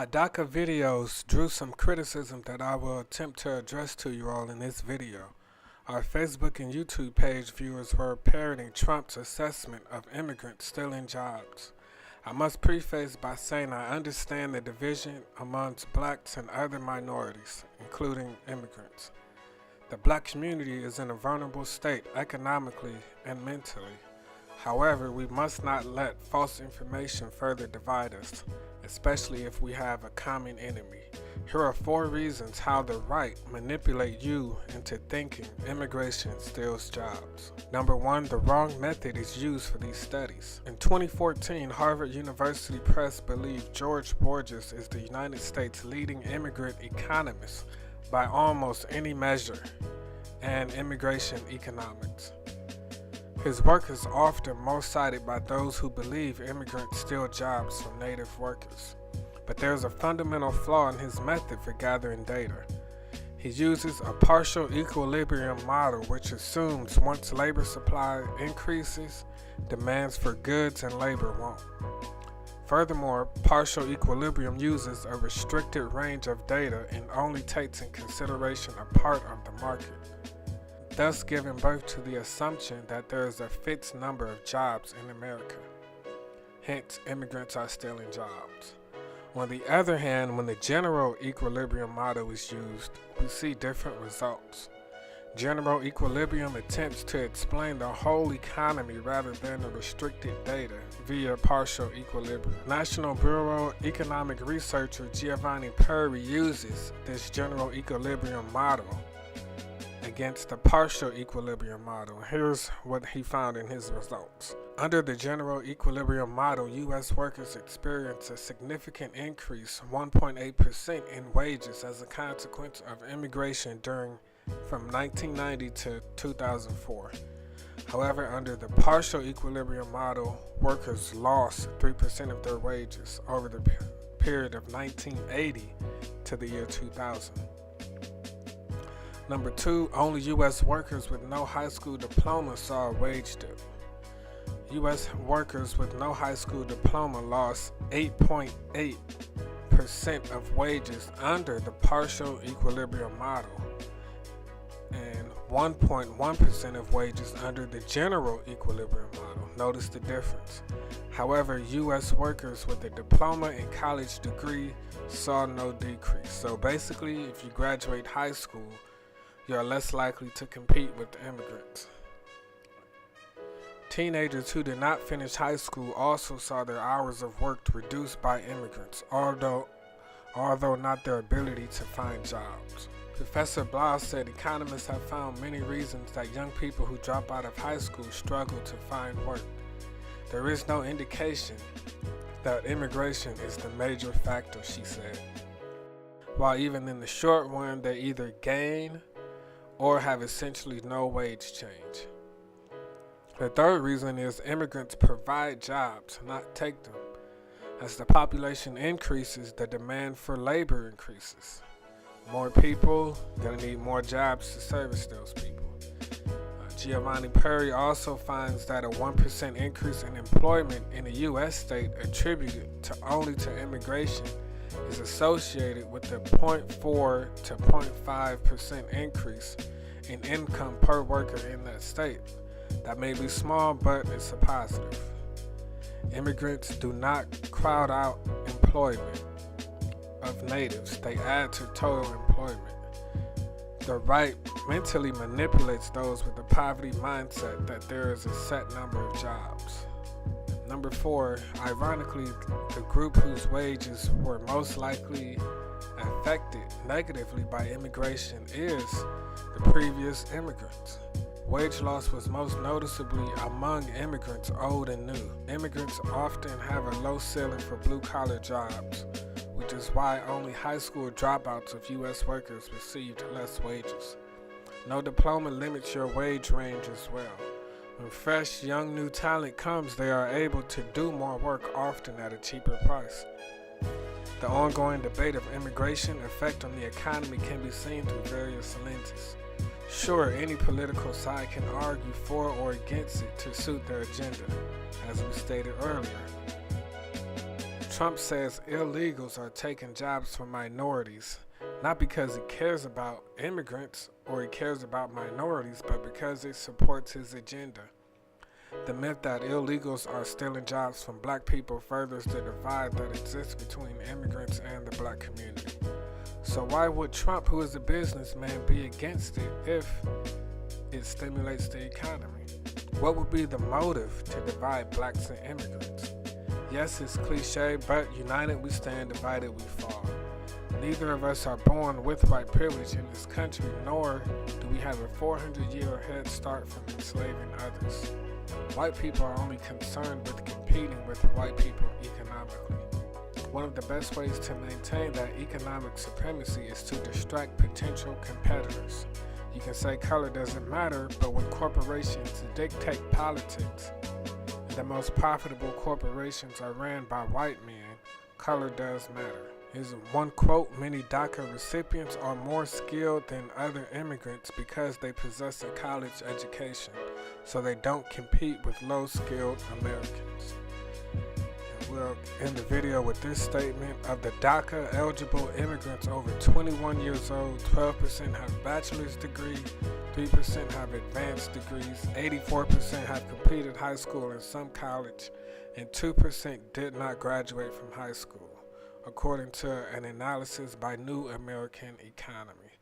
My DACA videos drew some criticism that I will attempt to address to you all in this video. Our Facebook and YouTube page viewers were parroting Trump's assessment of immigrants stealing jobs. I must preface by saying I understand the division amongst blacks and other minorities, including immigrants. The black community is in a vulnerable state economically and mentally. However, we must not let false information further divide us, especially if we have a common enemy. Here are 4 reasons how the right manipulate you into thinking immigration steals jobs. Number 1, the wrong method is used for these studies. In 2014, Harvard University Press believed George Borges is the United States' leading immigrant economist by almost any measure, and immigration economics. His work is often most cited by those who believe immigrants steal jobs from native workers. But there's a fundamental flaw in his method for gathering data. He uses a partial equilibrium model which assumes once labor supply increases, demands for goods and labor won't. Furthermore, partial equilibrium uses a restricted range of data and only takes in consideration a part of the market, thus giving birth to the assumption that there is a fixed number of jobs in America. Hence, immigrants are stealing jobs. On the other hand, when the general equilibrium model is used, we see different results. General equilibrium attempts to explain the whole economy rather than the restricted data via partial equilibrium. National Bureau economic researcher Giovanni Perry uses this general equilibrium model against the partial equilibrium model. Here's what he found in his results. Under the general equilibrium model, U.S. workers experience a significant increase, 1.8% in wages as a consequence of immigration from 1990 to 2004. However, under the partial equilibrium model, workers lost 3% of their wages over the period of 1980 to the year 2000. Number 2, only U.S. workers with no high school diploma saw a wage dip. U.S. workers with no high school diploma lost 8.8% of wages under the partial equilibrium model and 1.1% of wages under the general equilibrium model. Notice the difference. However, U.S. workers with a diploma and college degree saw no decrease. So basically, if you graduate high school, you are less likely to compete with immigrants. Teenagers who did not finish high school also saw their hours of work reduced by immigrants, although not their ability to find jobs. Professor Blau said economists have found many reasons that young people who drop out of high school struggle to find work. There is no indication that immigration is the major factor, she said. While even in the short run, they either gain or have essentially no wage change. The third reason is immigrants provide jobs, not take them. As the population increases, the demand for labor increases. More people, gonna need more jobs to service those people. Giovanni Perry also finds that a 1% increase in employment in a U.S. state attributed only to immigration is associated with a 0.4 to 0.5% increase in income per worker in that state. That may be small, but it's a positive. Immigrants do not crowd out employment of natives, they add to total employment. The right mentally manipulates those with a poverty mindset that there is a set number of jobs. Number 4, ironically, the group whose wages were most likely affected negatively by immigration is the previous immigrants. Wage loss was most noticeably among immigrants old and new. Immigrants often have a low ceiling for blue-collar jobs, which is why only high school dropouts of U.S. workers received less wages. No diploma limits your wage range as well. When fresh, young, new talent comes, they are able to do more work, often at a cheaper price. The ongoing debate of immigration effect on the economy can be seen through various lenses. Sure, any political side can argue for or against it to suit their agenda, as we stated earlier. Trump says illegals are taking jobs from minorities, not because he cares about immigrants or he cares about minorities, but because it supports his agenda. The myth that illegals are stealing jobs from black people furthers the divide that exists between immigrants and the black community. So why would Trump, who is a businessman, be against it if it stimulates the economy? What would be the motive to divide blacks and immigrants? Yes, it's cliche, but united we stand, divided we fall. Neither of us are born with white privilege in this country, nor do we have a 400-year head start from enslaving others. White people are only concerned with competing with white people economically. One of the best ways to maintain that economic supremacy is to distract potential competitors. You can say color doesn't matter, but when corporations dictate politics, and the most profitable corporations are ran by white men, color does matter. Here's one quote: many DACA recipients are more skilled than other immigrants because they possess a college education, so they don't compete with low-skilled Americans. We'll end the video with this statement: of the DACA eligible immigrants over 21 years old, 12% have bachelor's degree, 3% have advanced degrees, 84% have completed high school and some college, and 2% did not graduate from high school, according to an analysis by New American Economy.